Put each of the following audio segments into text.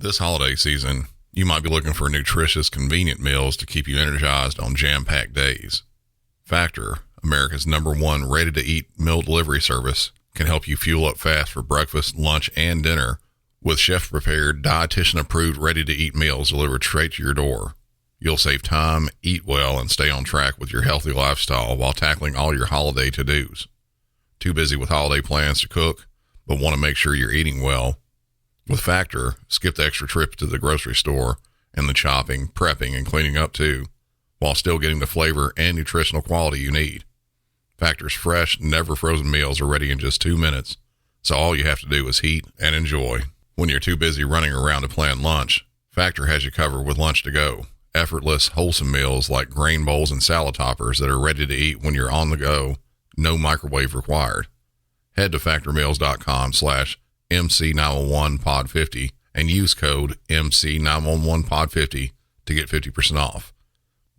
This holiday season, you might be looking for nutritious, convenient meals to keep you energized on jam-packed days. Factor, America's #1 ready-to-eat meal delivery service, can help you fuel up fast for breakfast, lunch, and dinner with chef-prepared, dietitian-approved, ready-to-eat meals delivered straight to your door. You'll save time, eat well, and stay on track with your healthy lifestyle while tackling all your holiday to-dos. Too busy with holiday plans to cook, but want to make sure you're eating well? With Factor, skip the extra trip to the grocery store and the chopping, prepping, and cleaning up too, while still getting the flavor and nutritional quality you need. Factor's fresh, never frozen meals are ready in just 2 minutes, so all you have to do is heat and enjoy. When you're too busy running around to plan lunch, Factor has you covered with lunch to go. Effortless, wholesome meals like grain bowls and salad toppers that are ready to eat when you're on the go, no microwave required. Head to factormeals.com/MC911pod50 and use code MC911pod50 to get 50% off.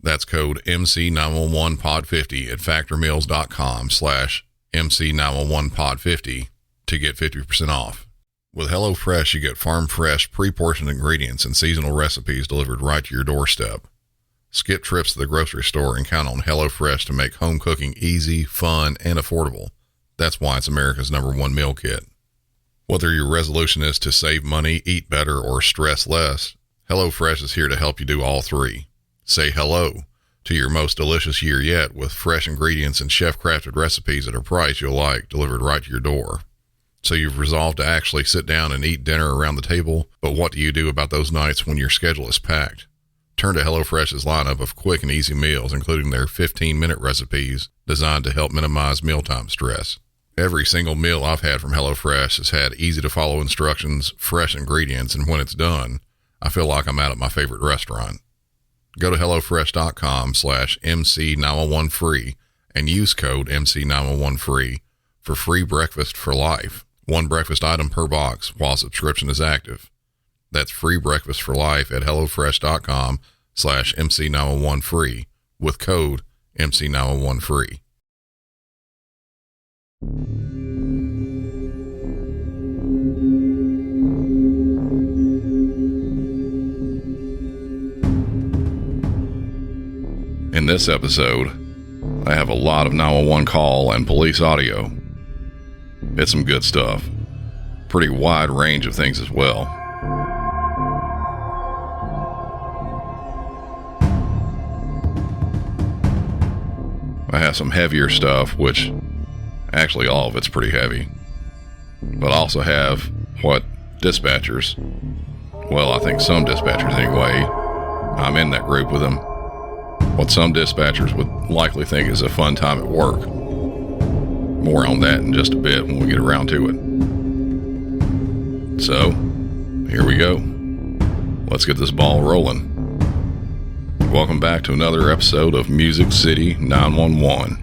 That's code MC911pod50 at factormeals.com/MC911pod50 to get 50% off. With HelloFresh, you get farm-fresh, pre-portioned ingredients and seasonal recipes delivered right to your doorstep. Skip trips to the grocery store and count on HelloFresh to make home cooking easy, fun, and affordable. That's why it's America's #1 meal kit. Whether your resolution is to save money, eat better, or stress less, HelloFresh is here to help you do all three. Say hello to your most delicious year yet with fresh ingredients and chef-crafted recipes at a price you'll like, delivered right to your door. So you've resolved to actually sit down and eat dinner around the table, but what do you do about those nights when your schedule is packed? Turn to HelloFresh's lineup of quick and easy meals, including their 15-minute recipes designed to help minimize mealtime stress. Every single meal I've had from HelloFresh has had easy-to-follow instructions, fresh ingredients, and when it's done, I feel like I'm out at my favorite restaurant. Go to HelloFresh.com/MC911free and use code MC911free for free breakfast for life. One breakfast item per box while subscription is active. That's free breakfast for life at HelloFresh.com/MC911free with code MC911free. In this episode, I have a lot of 911 call and police audio. It's some good stuff. Pretty wide range of things as well. I have some heavier stuff, which actually all of it's pretty heavy. But I also have what dispatchers, well, I think some dispatchers anyway, I'm in that group with them, what some dispatchers would likely think is a fun time at work. More on that in just a bit when we get around to it. So, here we go. Let's get this ball rolling. Welcome back to another episode of Music City 911.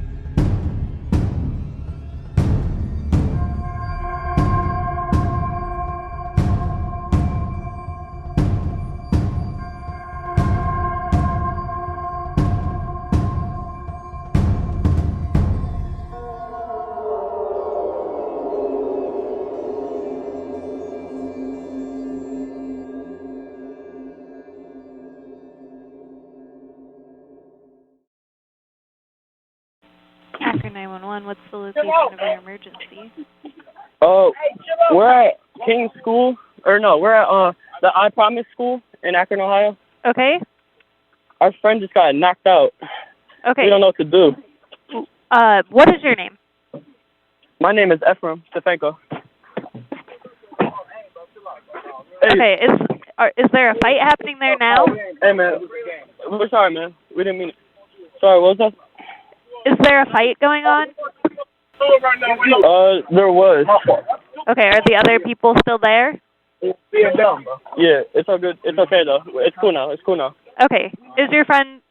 After 911, what's the location of your emergency? We're at King School, we're at the I Promise School in Akron, Ohio. Okay. Our friend just got knocked out. Okay. We don't know what to do. What is your name? My name is Ephraim Stefanko. Okay, is there a fight happening there now? Hey, man. We're sorry, man. We didn't mean it. Sorry, what was that? Is there a fight going on? There was. Okay, are the other people still there? Yeah, it's all good. It's okay, though. It's cool now. Okay. Is your friend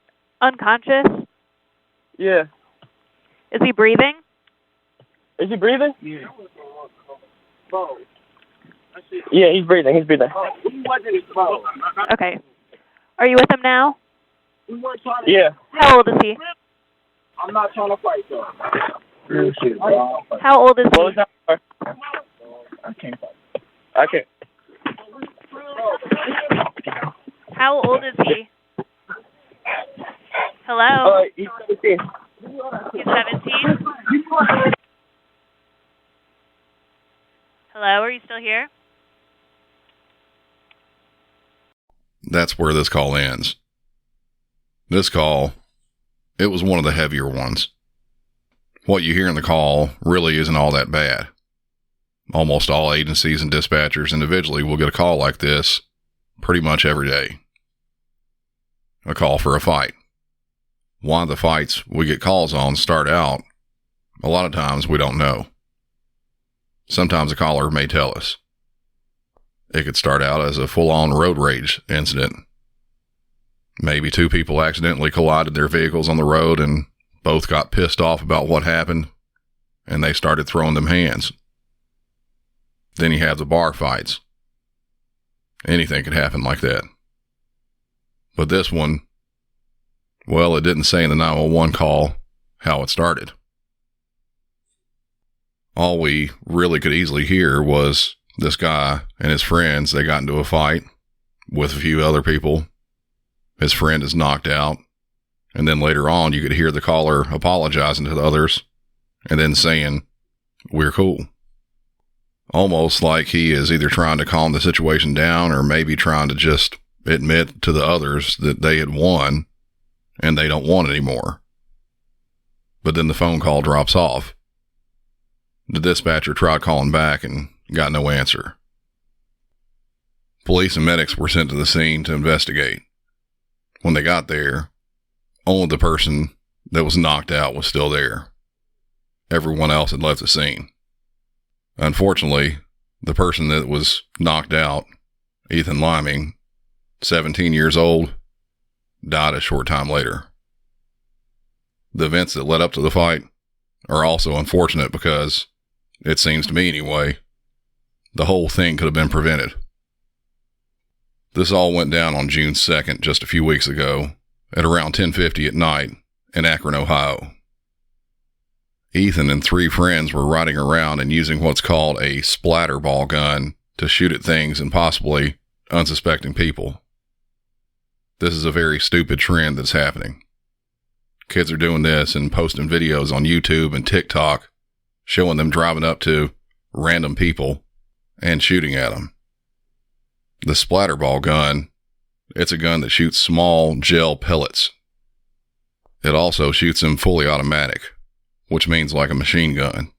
unconscious? Yeah. Is he breathing? Is he breathing? Yeah, he's breathing. Okay. Are you with him now? Yeah. How old is he? I'm not trying to fight, though. How old is he? I can't. How old is he? Hello? He's 17. He's 17? Hello, are you still here? That's where this call ends. This call, it was one of the heavier ones. What you hear in the call really isn't all that bad. Almost all agencies and dispatchers individually will get a call like this pretty much every day. A call for a fight. Why the fights we get calls on start out, a lot of times we don't know. Sometimes a caller may tell us. It could start out as a full-on road rage incident. Maybe two people accidentally collided their vehicles on the road and both got pissed off about what happened, and they started throwing them hands. Then you have the bar fights. Anything could happen like that. But this one, well, it didn't say in the 911 call how it started. All we really could easily hear was this guy and his friends, they got into a fight with a few other people. His friend is knocked out. And then later on, you could hear the caller apologizing to the others and then saying, "We're cool." Almost like he is either trying to calm the situation down or maybe trying to just admit to the others that they had won and they don't want it anymore. But then the phone call drops off. The dispatcher tried calling back and got no answer. Police and medics were sent to the scene to investigate. When they got there, only the person that was knocked out was still there. Everyone else had left the scene. Unfortunately, the person that was knocked out, Ethan Liming, 17 years old, died a short time later. The events that led up to the fight are also unfortunate because, it seems to me anyway, the whole thing could have been prevented. This all went down on June 2nd, just a few weeks ago, at around 10:50 at night in Akron, Ohio. Ethan and three friends were riding around and using what's called a splatter ball gun to shoot at things and possibly unsuspecting people. This is a very stupid trend that's happening. Kids are doing this and posting videos on YouTube and TikTok showing them driving up to random people and shooting at them. The splatter ball gun, it's a gun that shoots small gel pellets. It also shoots them fully automatic, which means like a machine gun.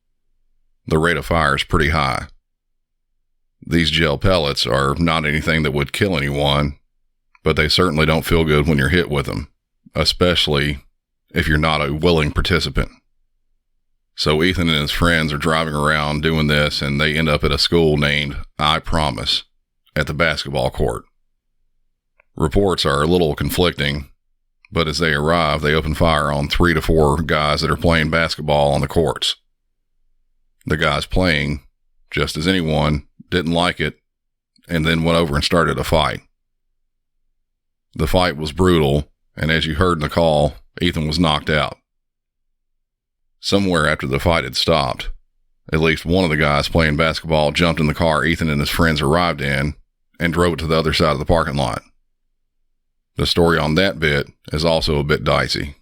The rate of fire is pretty high. These gel pellets are not anything that would kill anyone, but they certainly don't feel good when you're hit with them, especially if you're not a willing participant. So Ethan and his friends are driving around doing this, and they end up at a school named I Promise at the basketball court. Reports are a little conflicting, but as they arrive, they open fire on 3 to 4 guys that are playing basketball on the courts. The guys playing, just as anyone, didn't like it, and then went over and started a fight. The fight was brutal, and as you heard in the call, Ethan was knocked out. Somewhere after the fight had stopped, at least one of the guys playing basketball jumped in the car Ethan and his friends arrived in and drove it to the other side of the parking lot. The story on that bit is also a bit dicey.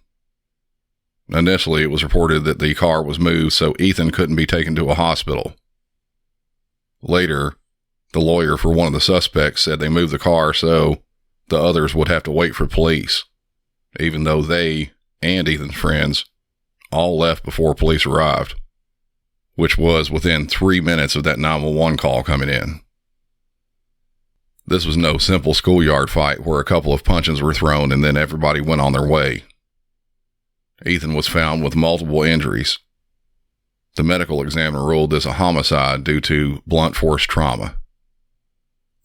Initially, it was reported that the car was moved so Ethan couldn't be taken to a hospital. Later, the lawyer for one of the suspects said they moved the car so the others would have to wait for police, even though they and Ethan's friends all left before police arrived, which was within 3 minutes of that 911 call coming in. This was no simple schoolyard fight where a couple of punches were thrown and then everybody went on their way. Ethan was found with multiple injuries. The medical examiner ruled this a homicide due to blunt force trauma.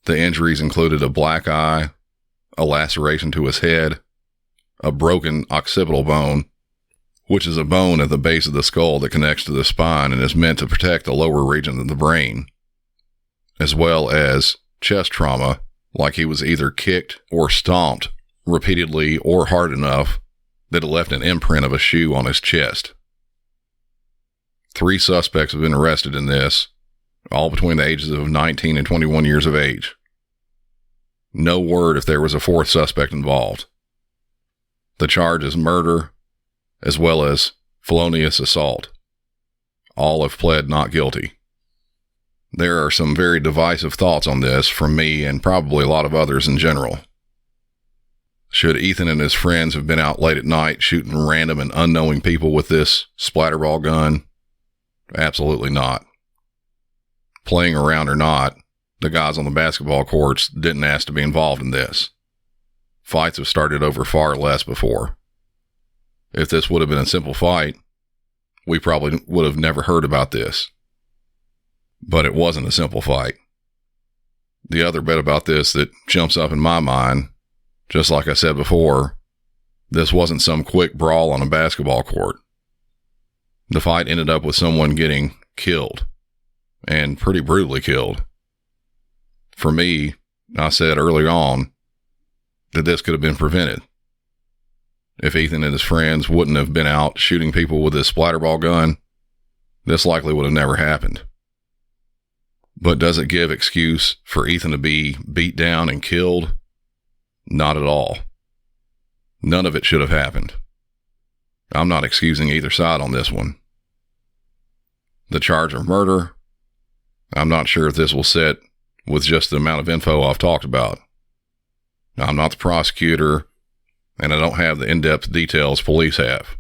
The injuries included a black eye, a laceration to his head, a broken occipital bone, which is a bone at the base of the skull that connects to the spine and is meant to protect the lower region of the brain, as well as chest trauma, like he was either kicked or stomped repeatedly or hard enough that it left an imprint of a shoe on his chest. 3 suspects have been arrested in this, all between the ages of 19 and 21 years of age. No word if there was a fourth suspect involved. The charge is murder, as well as felonious assault. All have pled not guilty. There are some very divisive thoughts on this from me and probably a lot of others in general. Should Ethan and his friends have been out late at night shooting random and unknowing people with this splatterball gun? Absolutely not. Playing around or not, the guys on the basketball courts didn't ask to be involved in this. Fights have started over far less before. If this would have been a simple fight, we probably would have never heard about this. But it wasn't a simple fight. The other bit about this that jumps up in my mind, just like I said before, this wasn't some quick brawl on a basketball court. The fight ended up with someone getting killed, and pretty brutally killed. For me, I said early on that this could have been prevented. If Ethan and his friends wouldn't have been out shooting people with this splatterball gun, this likely would have never happened. But does it give excuse for Ethan to be beat down and killed? Not at all. None of it should have happened. I'm not excusing either side on this one. The charge of murder, I'm not sure if this will sit with just the amount of info I've talked about. I'm not the prosecutor, and I don't have the in-depth details police have.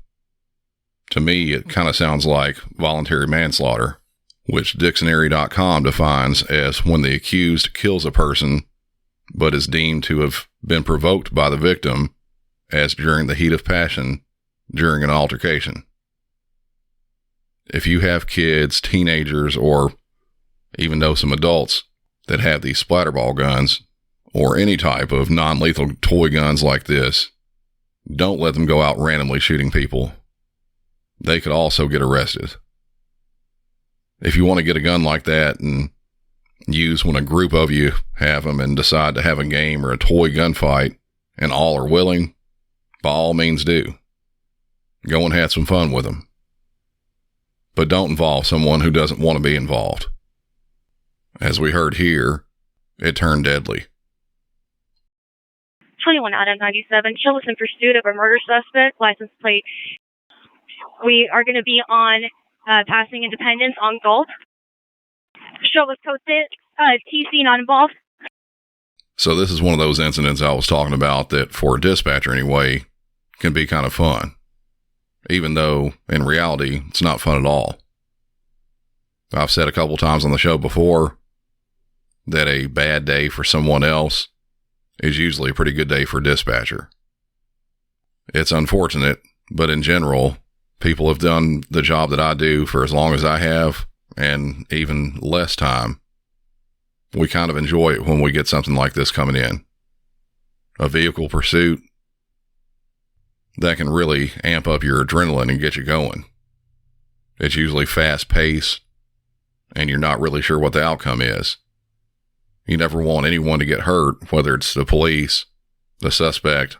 To me, it kind of sounds like voluntary manslaughter, which dictionary.com defines as when the accused kills a person, but is deemed to have been provoked by the victim as during the heat of passion during an altercation. If you have kids, teenagers, or even know some adults that have these splatterball guns or any type of non-lethal toy guns like this, don't let them go out randomly shooting people. They could also get arrested. If you want to get a gun like that and use when a group of you have them and decide to have a game or a toy gunfight and all are willing, by all means do. Go and have some fun with them. But don't involve someone who doesn't want to be involved. As we heard here, it turned deadly. 21 out of 97. Show us in pursuit of a murder suspect. License plate. We are going to be on passing Independence on Gulf. Show us code 6. TC not involved. So this is one of those incidents I was talking about that, for a dispatcher anyway, can be kind of fun. Even though, in reality, it's not fun at all. I've said a couple times on the show before that a bad day for someone else is usually a pretty good day for a dispatcher. It's unfortunate, but in general, people have done the job that I do for as long as I have, and even less time. We kind of enjoy it when we get something like this coming in. A vehicle pursuit that can really amp up your adrenaline and get you going. It's usually fast paced, and you're not really sure what the outcome is. You never want anyone to get hurt, whether it's the police, the suspect,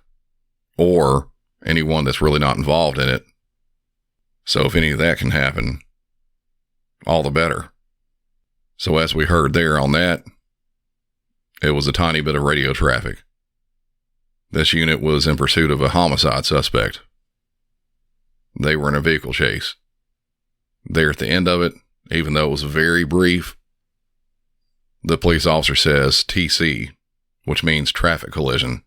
or anyone that's really not involved in it. So if any of that can happen, all the better. So as we heard there on that, it was a tiny bit of radio traffic. This unit was in pursuit of a homicide suspect. They were in a vehicle chase. There at the end of it, even though it was very brief, the police officer says TC, which means traffic collision.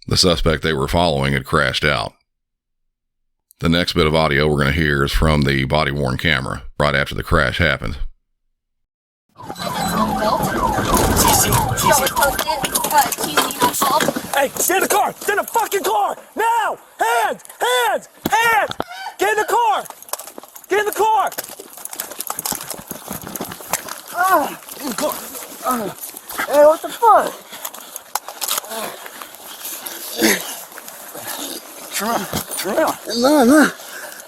The suspect they were following had crashed out. The next bit of audio we're going to hear is from the body-worn camera right after the crash happened. Hey, stay in the car! Stay in the fucking car! Now! Hands! Hands! Hands! Get in the car! Get in the car! Get in the car! Hey, what the fuck? Turn around! Turn around! No.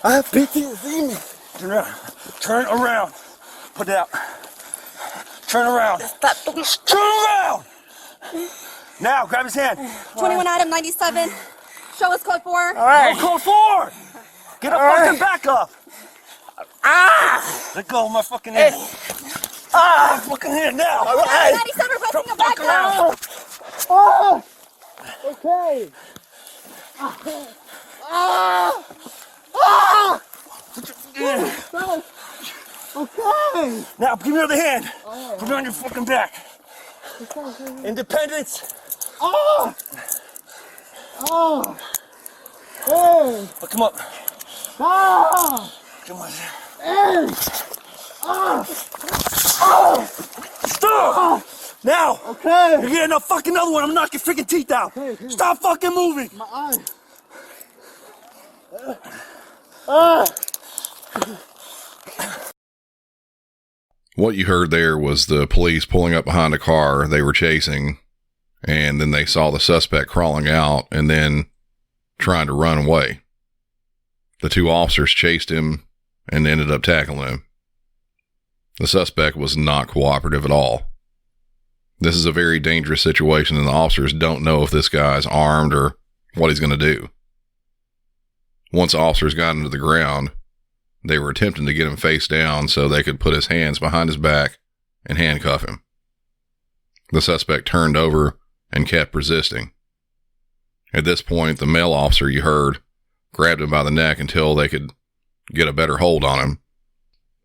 I have PTSD in me. Turn around! Turn around! Put it out! Turn around! Stop doing shit. Turn around! Now, grab his hand. 21 item 97. Show us code 4. All right. No, code 4! Get a fucking back up! Ah! Let go of my fucking hand. Ah! My fucking hand now! All right. 97 request pressing him back down. Okay. Okay. Now, give me the other hand. Put it on your fucking back. Independence. Oh. Hey. Oh, come up. Ah. Come on. Hey. Stop! Now! Okay. You're getting a fucking another one. I'm gonna knock your freaking teeth out. Okay. Stop fucking moving. My eye. What you heard there was the police pulling up behind a car they were chasing, and then they saw the suspect crawling out and then trying to run away. The two officers chased him and ended up tackling him. The suspect was not cooperative at all. This is a very dangerous situation, and the officers don't know if this guy's armed or what he's going to do. Once officers got him to the ground, they were attempting to get him face down so they could put his hands behind his back and handcuff him. The suspect turned over and kept resisting. At this point, the male officer you heard grabbed him by the neck until they could get a better hold on him,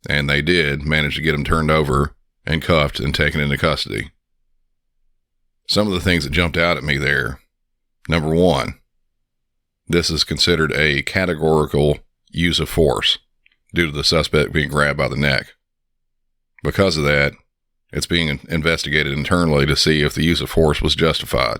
and they did manage to get him turned over and cuffed and taken into custody. Some of the things that jumped out at me there. Number one, this is considered a categorical use of force due to the suspect being grabbed by the neck. Because of that, it's being investigated internally to see if the use of force was justified.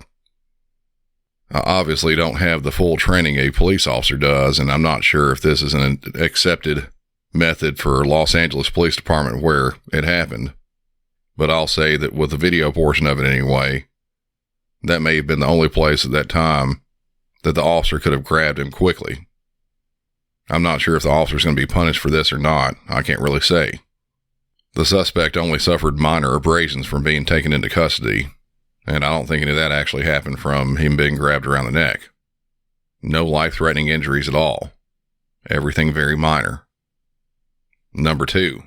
I obviously don't have the full training a police officer does, and I'm not sure if this is an accepted method for Los Angeles Police Department where it happened. But I'll say that with the video portion of it anyway, that may have been the only place at that time that the officer could have grabbed him quickly. I'm not sure if the officer's going to be punished for this or not. I can't really say. The suspect only suffered minor abrasions from being taken into custody, and I don't think any of that actually happened from him being grabbed around the neck. No life-threatening injuries at all. Everything very minor. Number two,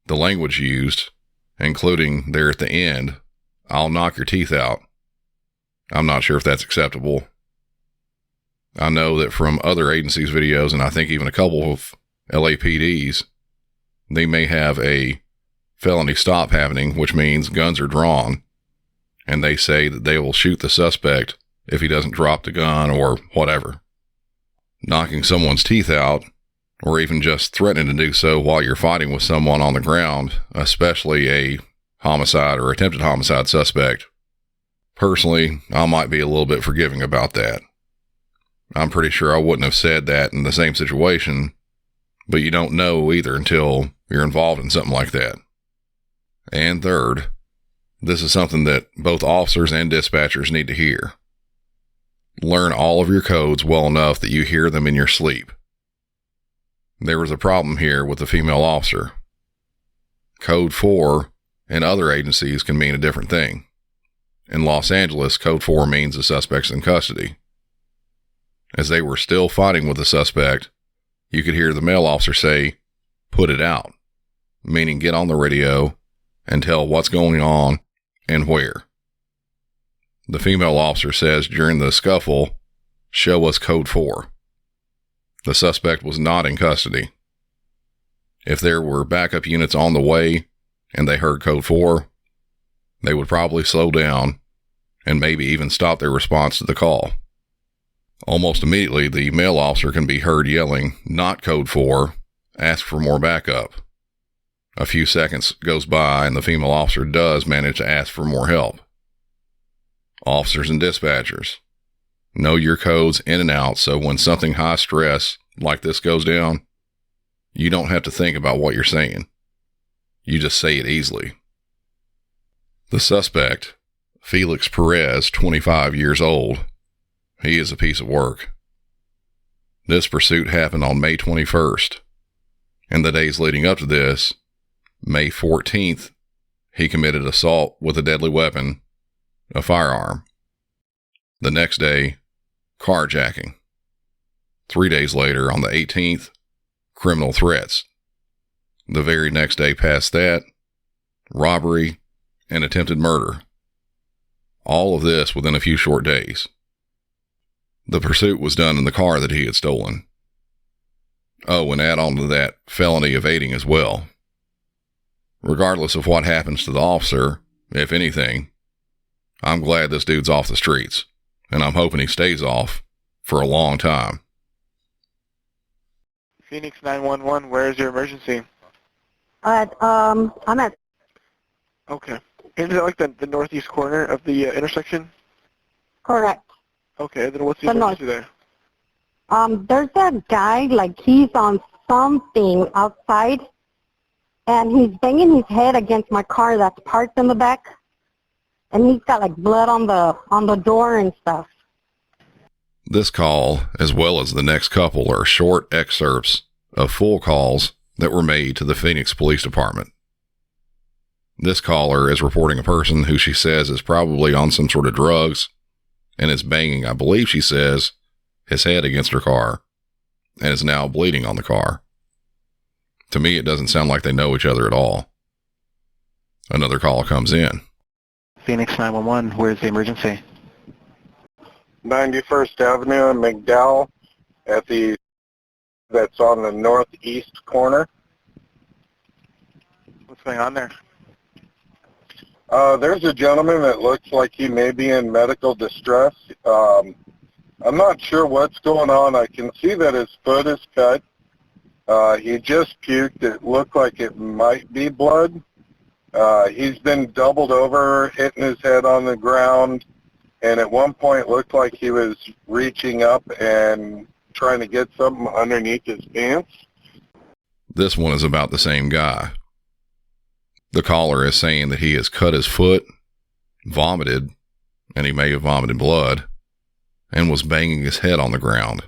the language used, including there at the end, "I'll knock your teeth out." I'm not sure if that's acceptable. I know that from other agencies' videos, and I think even a couple of LAPDs, they may have a felony stop happening, which means guns are drawn, and they say that they will shoot the suspect if he doesn't drop the gun or whatever. Knocking someone's teeth out, or even just threatening to do so while you're fighting with someone on the ground, especially a homicide or attempted homicide suspect, personally, I might be a little bit forgiving about that. I'm pretty sure I wouldn't have said that in the same situation, but you don't know either until you're involved in something like that. And third, this is something that both officers and dispatchers need to hear. Learn all of your codes well enough that you hear them in your sleep. There was a problem here with the female officer. Code 4 in other agencies can mean a different thing. In Los Angeles, Code 4 means the suspect's in custody. As they were still fighting with the suspect, you could hear the male officer say, "Put it out," meaning get on the radio and tell what's going on and where. The female officer says during the scuffle, "Show us Code 4. The suspect was not in custody. If there were backup units on the way and they heard Code 4, they would probably slow down and maybe even stop their response to the call. Almost immediately, the male officer can be heard yelling, "Not Code 4, ask for more backup." A few seconds goes by and the female officer does manage to ask for more help. Officers and dispatchers, know your codes in and out so when something high stress like this goes down, you don't have to think about what you're saying. You just say it easily. The suspect, Felix Perez, 25 years old, he is a piece of work. This pursuit happened on May 21st, and the days leading up to this, May 14th, he committed assault with a deadly weapon, a firearm. The next day, carjacking. 3 days later, on the 18th, criminal threats. The very next day past that, robbery and attempted murder. All of this within a few short days. The pursuit was done in the car that he had stolen. Oh, and add on to that felony evading as well. Regardless of what happens to the officer, if anything, I'm glad this dude's off the streets, and I'm hoping he stays off for a long time. Phoenix 911, where is your emergency? I'm at. Okay. Is it like the northeast corner of the intersection? Correct. Okay, then what's the The emergency there? There's a guy, like he's on something outside, and he's banging his head against my car that's parked in the back, and he's got like blood on the door and stuff. This call, as well as the next couple, are short excerpts of full calls that were made to the Phoenix Police Department. This caller is reporting a person who she says is probably on some sort of drugs and is banging, I believe she says, his head against her car and is now bleeding on the car. To me, it doesn't sound like they know each other at all. Another call comes in. Phoenix 911, where's the emergency? 91st Avenue and McDowell that's on the northeast corner. What's going on there? There's a gentleman that looks like he may be in medical distress. I'm not sure what's going on. I can see that his foot is cut. He just puked. It looked like it might be blood. He's been doubled over, hitting his head on the ground, and at one point looked like he was reaching up and trying to get something underneath his pants. This one is about the same guy. The caller is saying that he has cut his foot, vomited, and he may have vomited blood, and was banging his head on the ground.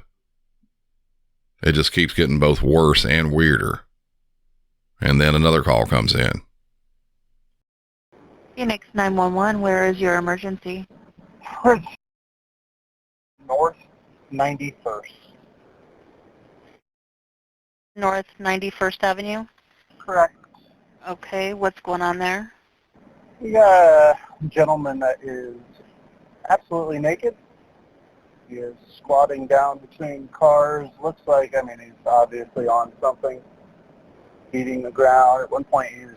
It just keeps getting both worse and weirder. And then another call comes in. Phoenix 911, where is your emergency? North 91st. North 91st Avenue? Correct. Okay, what's going on there? We got a gentleman that is absolutely naked. He is squatting down between cars. Looks like, he's obviously on something, beating the ground. At one point he was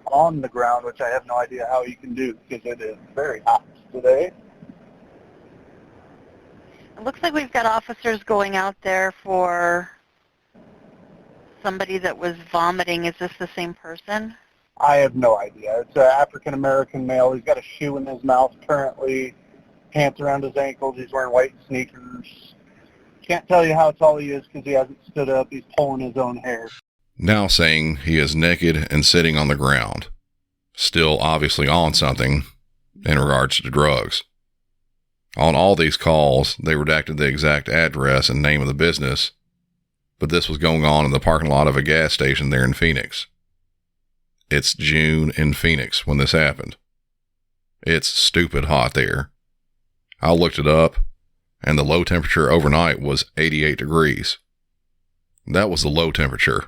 on the ground, which I have no idea how you can do because it is very hot today. It looks like we've got officers going out there for somebody that was vomiting. Is this the same person? I have no idea. It's an African-American male. He's got a shoe in his mouth currently, pants around his ankles. He's wearing white sneakers. Can't tell you how tall he is because he hasn't stood up. He's pulling his own hair. Now saying he is naked and sitting on the ground, still obviously on something in regards to drugs. On all these calls, they redacted the exact address and name of the business, but this was going on in the parking lot of a gas station there in Phoenix. It's June in Phoenix when this happened. It's stupid hot there. I looked it up, and the low temperature overnight was 88 degrees. That was the low temperature.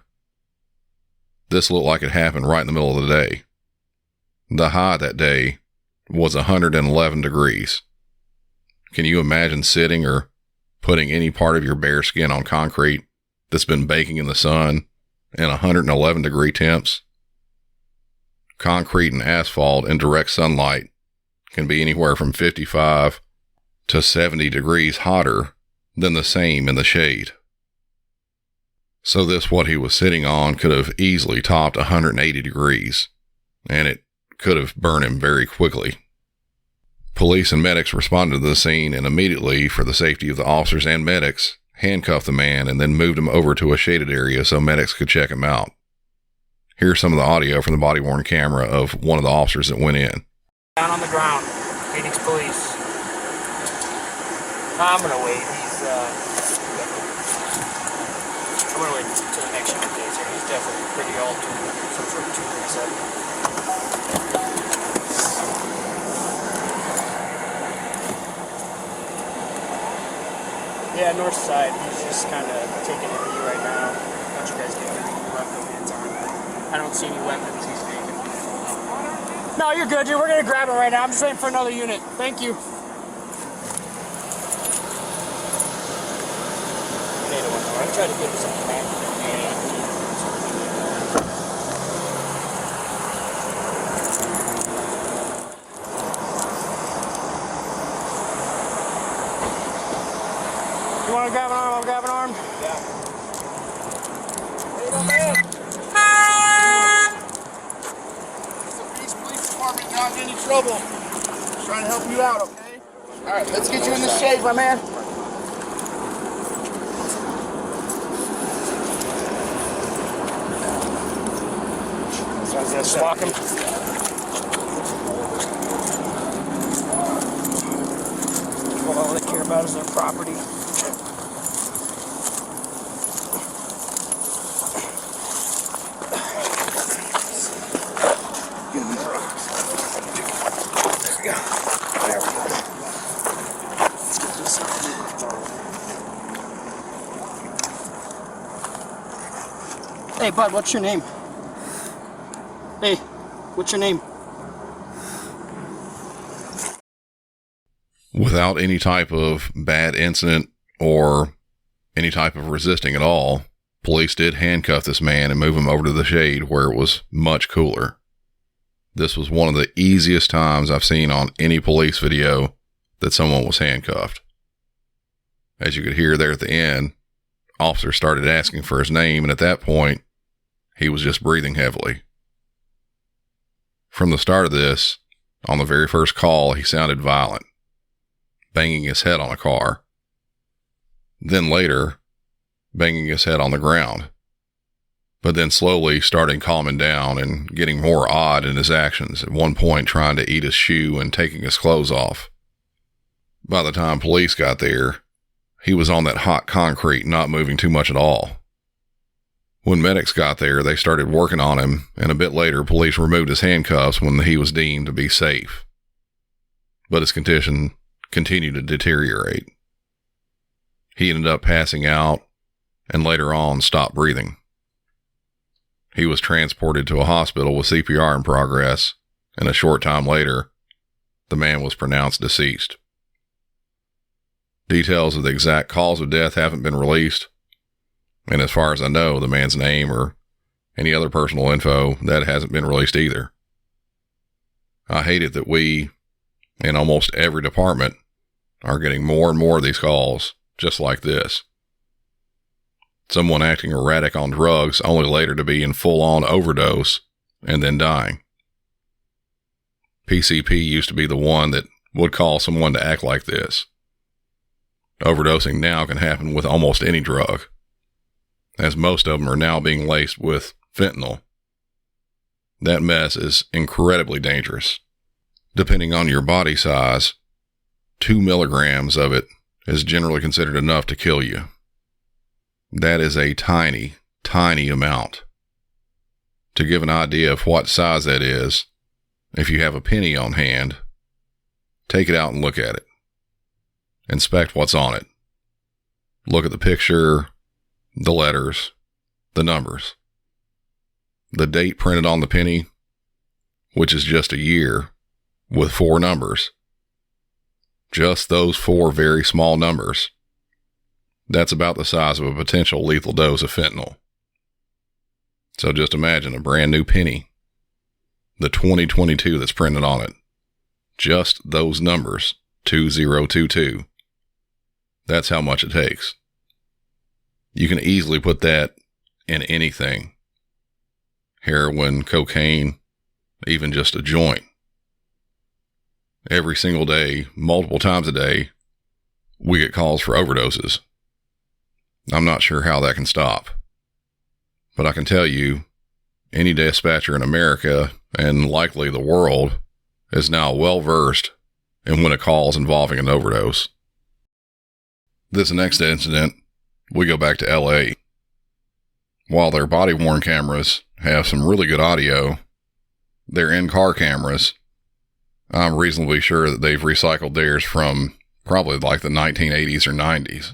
This looked like it happened right in the middle of the day. The high that day was 111 degrees. Can you imagine sitting or putting any part of your bare skin on concrete that's been baking in the sun in 111 degree temps? Concrete and asphalt in direct sunlight can be anywhere from 55 to 70 degrees hotter than the same in the shade. So this, what he was sitting on, could have easily topped 180 degrees, and it could have burned him very quickly. Police and medics responded to the scene and immediately, for the safety of the officers and medics, handcuffed the man and then moved him over to a shaded area so medics could check him out. Here's some of the audio from the body-worn camera of one of the officers that went in. Down on the ground, Phoenix Police. I'm gonna wait. I'm gonna wait until the next few days here. He's definitely pretty old, some sort of 237. Yeah, north side. He's just kind of taking it with you right now. Don't you guys get any weapon hands on? I don't see any weapons. He's naked. No, you're good, dude. We're gonna grab him right now. I'm just waiting for another unit. Thank you. I'm trying to get something back. You want to grab an arm? I'll grab an arm. Yeah. Hey, man. It's the Beach Police Department. Not in any trouble. Just trying to help you out, okay? All right, let's get you in this shade, my man. So I was gonna stalk him. All they care about is their property. Hey, bud, what's your name? Hey, what's your name? Without any type of bad incident or any type of resisting at all, police did handcuff this man and move him over to the shade where it was much cooler. This was one of the easiest times I've seen on any police video that someone was handcuffed. As you could hear there at the end, officers started asking for his name, and at that point, he was just breathing heavily. From the start of this, on the very first call, he sounded violent, banging his head on a car. Then later, banging his head on the ground. But then slowly starting calming down and getting more odd in his actions, at one point trying to eat his shoe and taking his clothes off. By the time police got there, he was on that hot concrete, not moving too much at all. When medics got there, they started working on him, and a bit later, police removed his handcuffs when he was deemed to be safe. But his condition continued to deteriorate. He ended up passing out, and later on stopped breathing. He was transported to a hospital with CPR in progress, and a short time later, the man was pronounced deceased. Details of the exact cause of death haven't been released, and as far as I know, the man's name or any other personal info, that hasn't been released either. I hate it that we, in almost every department, are getting more and more of these calls just like this. Someone acting erratic on drugs only later to be in full-on overdose and then dying. PCP used to be the one that would call someone to act like this. Overdosing now can happen with almost any drug, as most of them are now being laced with fentanyl. That mess is incredibly dangerous. Depending on your body size, 2 milligrams of it is generally considered enough to kill you. That is a tiny, tiny amount. To give an idea of what size that is, if you have a penny on hand, take it out and look at it. Inspect what's on it. Look at the picture, the letters, the numbers. The date printed on the penny, which is just a year, with 4 numbers. Just those 4 very small numbers. That's about the size of a potential lethal dose of fentanyl. So just imagine a brand new penny, the 2022 that's printed on it. Just those numbers, 2022. That's how much it takes. You can easily put that in anything. Heroin, cocaine, even just a joint. Every single day, multiple times a day, we get calls for overdoses. I'm not sure how that can stop. But I can tell you, any dispatcher in America, and likely the world, is now well versed in when a call is involving an overdose. This next incident, we go back to LA. While their body-worn cameras have some really good audio, their in-car cameras, I'm reasonably sure that they've recycled theirs from probably like the 1980s or 90s.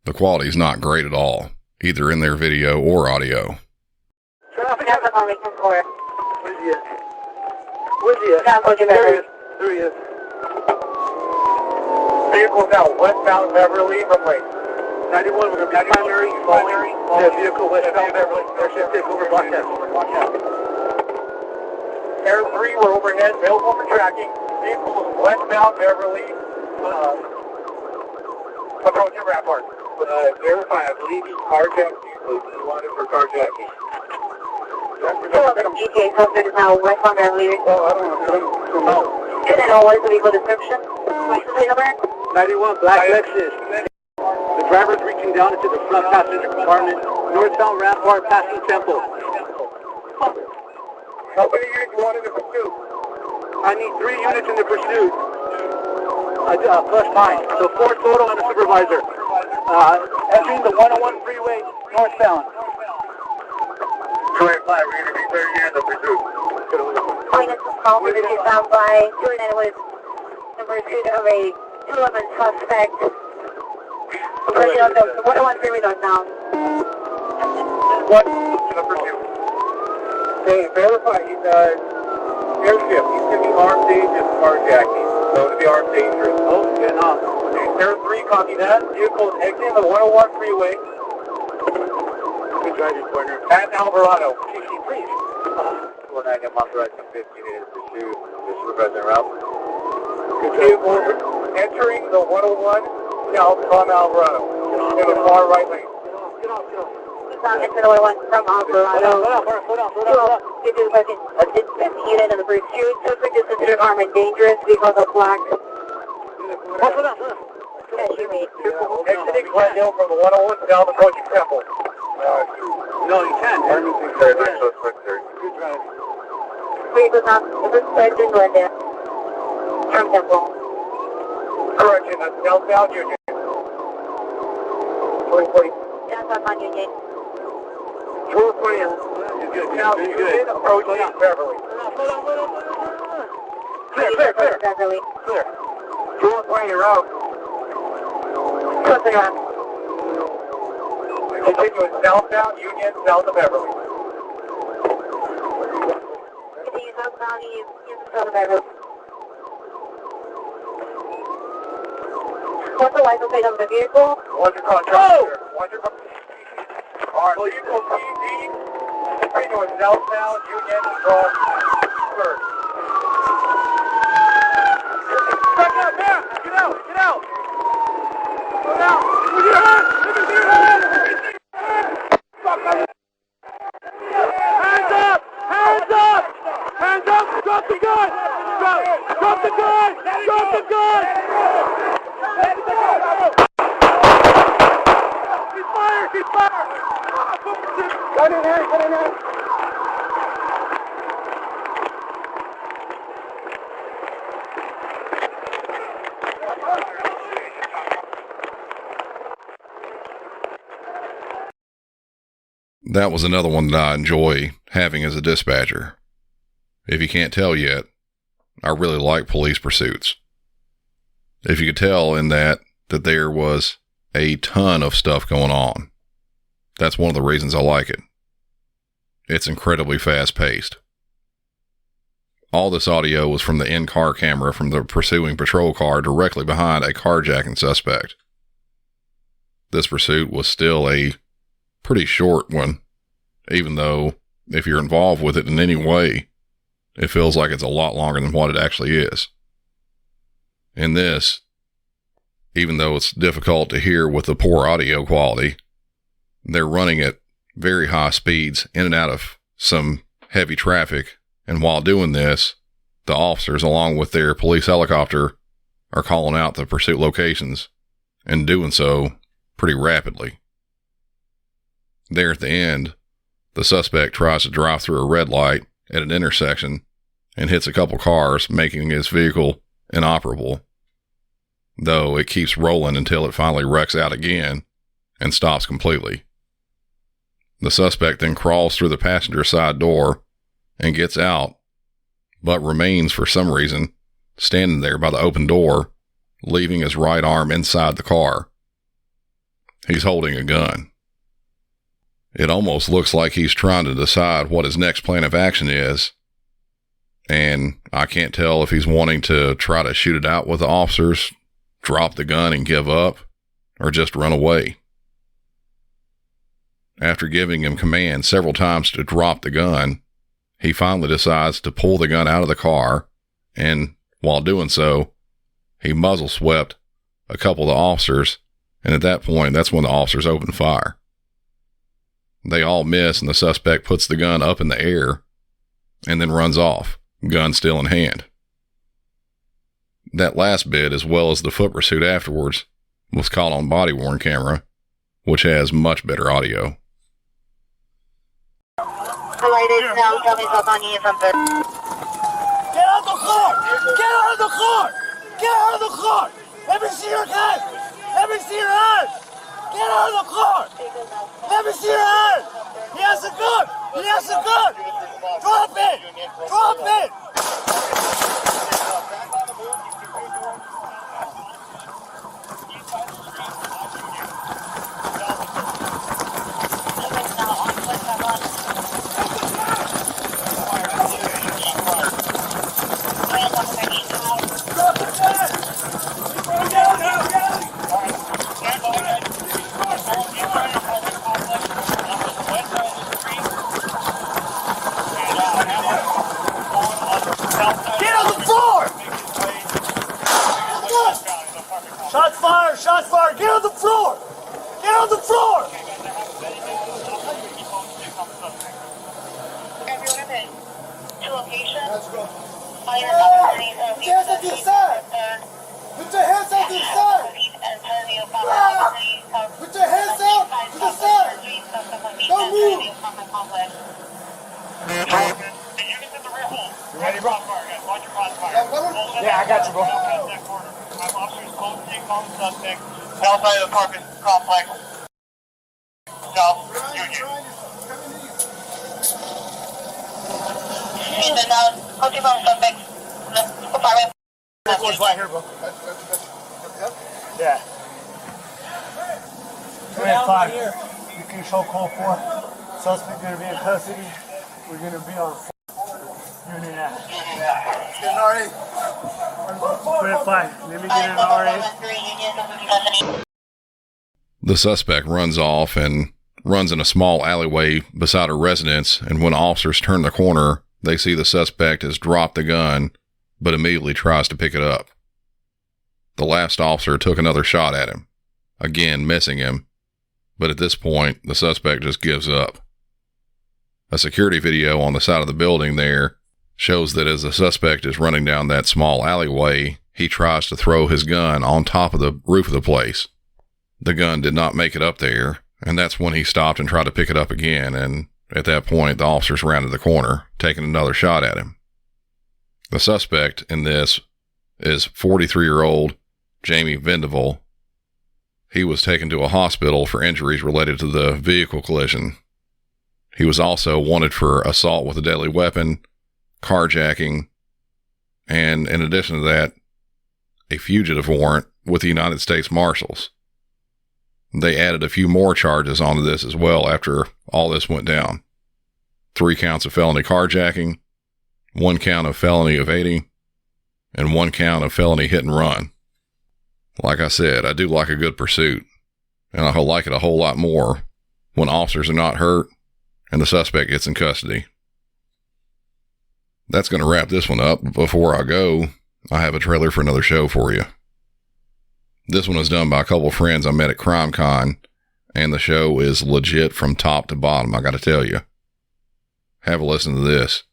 The quality's not great at all, either in their video or audio. Where's he at? There he is. There he is. Vehicle now westbound Beverly from Lake. 91, we're going to be primary. The vehicle westbound Beverly. There should take over block that. Air 3, we're overhead, available for tracking. Vehicle is westbound Beverly. Approaching Repod. Verify, I believe he's carjacking. We wanted for carjacking. The GTA subject is now westbound Beverly. Oh, I don't know. Can I know what is the vehicle description? License plate number? 91 Black Lexus. The driver is reaching down into the front passenger compartment. Northbound Rampart passing Temple. How many units you want in the pursuit? I need 3 units in the pursuit. Plus mine. So 4 total and a supervisor. Entering the 101 freeway northbound. 285, we're going to be 30 in the pursuit. Witness was called to be found by 209 was in pursuit of a 211 suspect. Approaching on the 101 freeway northbound. What? Number 2. Hey, verify he's airship. He's going to be armed dangerous carjacking. So to be armed dangerous. Oh, yeah, no. Air 3, copy that. Vehicle is exiting the 101 freeway. Good driving partner. At Alvarado. CC, please. 49, I'm authorized to 50 to pursue the supervisor route. Vehicle entering the 101 south from Alvarado. In the far right lane. Get off. He's on into the 101 from Alvarado. Slow down. This is a 50 unit in the pursuit. Suspect is considered armed and dangerous because of black. Slow down. Exiting Glen Hill from the 101 south approaching Temple. No, you can't. Good drive. Vehicle's not suspected Glendale. From Temple. Correction, that's southbound Union. 2040. Downtown Union. 440. South Union approaching Beverly. Clear. Beverly. Clear. 420, you're out. Close it up. Continuing southbound Union, south of Beverly. Continue southbound Union, south of Beverly. What's the license plate of the vehicle? What's your contract? Oh! Alright, vehicle PD, continuing southbound Union from 3rd. Back up, man! Get out! Go down! Look at your head! Hands up! Drop the gun! Drop the gun! He's fired! Gun in hand! That was another one that I enjoy having as a dispatcher. If you can't tell yet, I really like police pursuits. If you could tell in that there was a ton of stuff going on. That's one of the reasons I like it. It's incredibly fast-paced. All this audio was from the in-car camera from the pursuing patrol car directly behind a carjacking suspect. This pursuit was still a pretty short one, even though if you're involved with it in any way, it feels like it's a lot longer than what it actually is. In this, even though it's difficult to hear with the poor audio quality, they're running at very high speeds in and out of some heavy traffic, and while doing this, the officers, along with their police helicopter, are calling out the pursuit locations, and doing so pretty rapidly. There at the end, the suspect tries to drive through a red light at an intersection and hits a couple cars, making his vehicle inoperable, though it keeps rolling until it finally wrecks out again and stops completely. The suspect then crawls through the passenger side door and gets out, but remains for some reason standing there by the open door, leaving his right arm inside the car. He's holding a gun. It almost looks like he's trying to decide what his next plan of action is, And I can't tell if he's wanting to try to shoot it out with the officers, drop the gun and give up, or just run away. After giving him command several times to drop the gun, he finally decides to pull the gun out of the car, and while doing so, he muzzle swept a couple of the officers, and at that point, that's when the officers open fire. They all miss, and the suspect puts the gun up in the air and then runs off, gun still in hand. That last bit, as well as the foot pursuit afterwards, was caught on body-worn camera, which has much better audio. Ladies, now tell me something you something. Get out of the car! Get out of the car! Get out of the car! Let me see your hand! Let me see your hand! Get out of the car! Let me see your hand! He has a gun! He has a gun! Drop it! Drop it! Shots fired! Shots fired! Get on the floor! Get on the floor! Two locations. Let's go. Fire Put your hands on the side! Put your hands on the side! Put your hands out to the side! Don't move! You ready, bro? Yeah, I got you, bro. Outside of the apartment complex. South Union. And then, hold your phone suspect. Apartment. This one's right here, bro. Yeah. 25. You can show call 4. Suspect gonna be in custody. We're gonna be on Union Ave. Get an RA. 25. Let me get an RA. The suspect runs off and runs in a small alleyway beside a residence, and when officers turn the corner, they see the suspect has dropped the gun, but immediately tries to pick it up. The last officer took another shot at him, again missing him, but at this point, the suspect just gives up. A security video on the side of the building there shows that as the suspect is running down that small alleyway, he tries to throw his gun on top of the roof of the place. The gun did not make it up there, and that's when he stopped and tried to pick it up again, and at that point, the officers rounded the corner, taking another shot at him. The suspect in this is 43-year-old Jamie Vendavel. He was taken to a hospital for injuries related to the vehicle collision. He was also wanted for assault with a deadly weapon, carjacking, and in addition to that, a fugitive warrant with the United States Marshals. They added a few more charges onto this as well after all this went down. 3 counts of felony carjacking, 1 count of felony evading, and 1 count of felony hit and run. Like I said, I do like a good pursuit, and I like it a whole lot more when officers are not hurt and the suspect gets in custody. That's going to wrap this one up. Before I go, I have a trailer for another show for you. This one is done by a couple of friends I met at CrimeCon, and the show is legit from top to bottom, I got to tell you. Have a listen to this.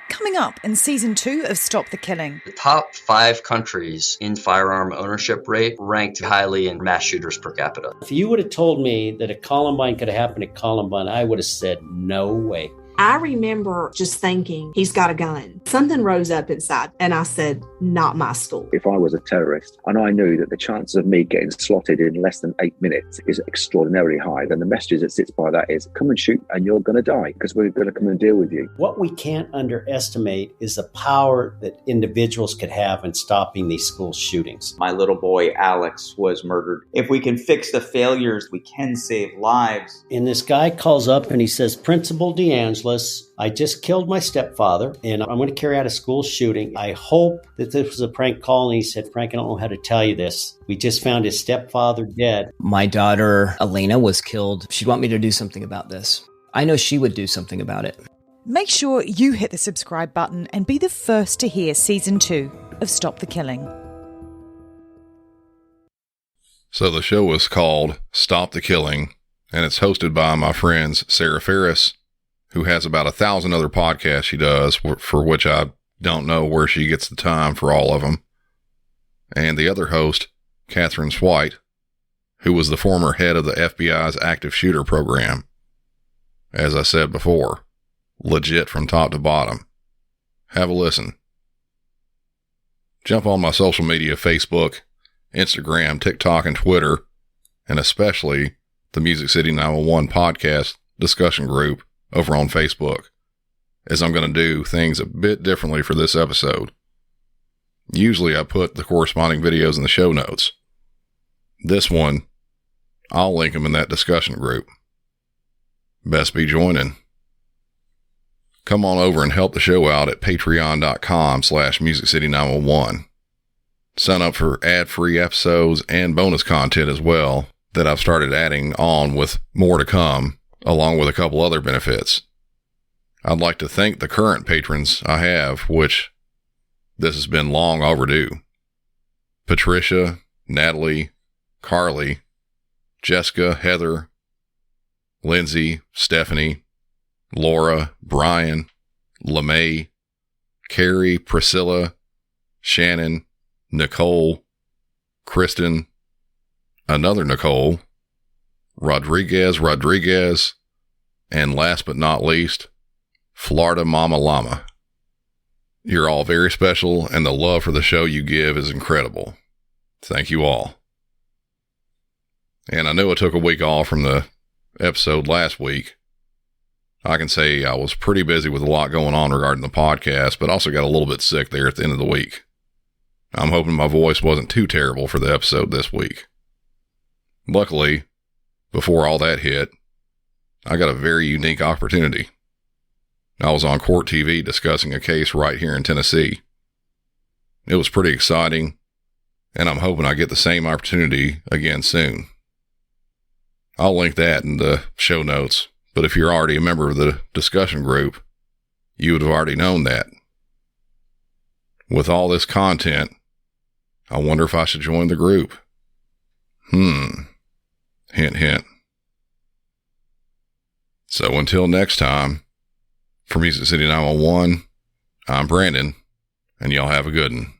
Coming up in Season 2 of Stop the Killing. The top 5 countries in firearm ownership rate ranked highly in mass shooters per capita. If you would have told me that a Columbine could have happened at Columbine, I would have said, no way. I remember just thinking, he's got a gun. Something rose up inside, and I said, not my school. If I was a terrorist and I knew that the chances of me getting slotted in less than 8 minutes is extraordinarily high, then the message that sits by that is, come and shoot and you're going to die because we're going to come and deal with you. What we can't underestimate is the power that individuals could have in stopping these school shootings. My little boy, Alex, was murdered. If we can fix the failures, we can save lives. And this guy calls up and he says, Principal D'Angelo useless. I just killed my stepfather, and I'm going to carry out a school shooting. I hope that this was a prank call. And he said, Frank, I don't know how to tell you this. We just found his stepfather dead. My daughter, Elena, was killed. She'd want me to do something about this. I know she would do something about it. Make sure you hit the subscribe button and be the first to hear Season 2 of Stop the Killing. So the show is called Stop the Killing, and it's hosted by my friends Sarah Ferris, who has about 1,000 other podcasts she does, for which I don't know where she gets the time for all of them, and the other host, Catherine Swite, who was the former head of the FBI's active shooter program. As I said before, legit from top to bottom. Have a listen. Jump on my social media, Facebook, Instagram, TikTok, and Twitter, and especially the Music City 911 podcast discussion group over on Facebook, as I'm going to do things a bit differently for this episode. Usually I put the corresponding videos in the show notes. This one, I'll link them in that discussion group. Best be joining. Come on over and help the show out at patreon.com/MusicCity911. Sign up for ad-free episodes and bonus content as well that I've started adding on, with more to come, along with a couple other benefits. I'd like to thank the current patrons I have, which this has been long overdue. Patricia, Natalie, Carly, Jessica, Heather, Lindsay, Stephanie, Laura, Brian, LeMay, Carrie, Priscilla, Shannon, Nicole, Kristen, another Nicole, Rodriguez, and last but not least, Florida Mama Llama. You're all very special, and the love for the show you give is incredible. Thank you all. And I know I took a week off from the episode last week. I can say I was pretty busy with a lot going on regarding the podcast, but also got a little bit sick there at the end of the week. I'm hoping my voice wasn't too terrible for the episode this week. Luckily, before all that hit, I got a very unique opportunity. I was on Court TV discussing a case right here in Tennessee. It was pretty exciting, and I'm hoping I get the same opportunity again soon. I'll link that in the show notes, but if you're already a member of the discussion group, you would have already known that. With all this content, I wonder if I should join the group. Hint, hint. So until next time, for Music City 911, I'm Brandon, and y'all have a good one.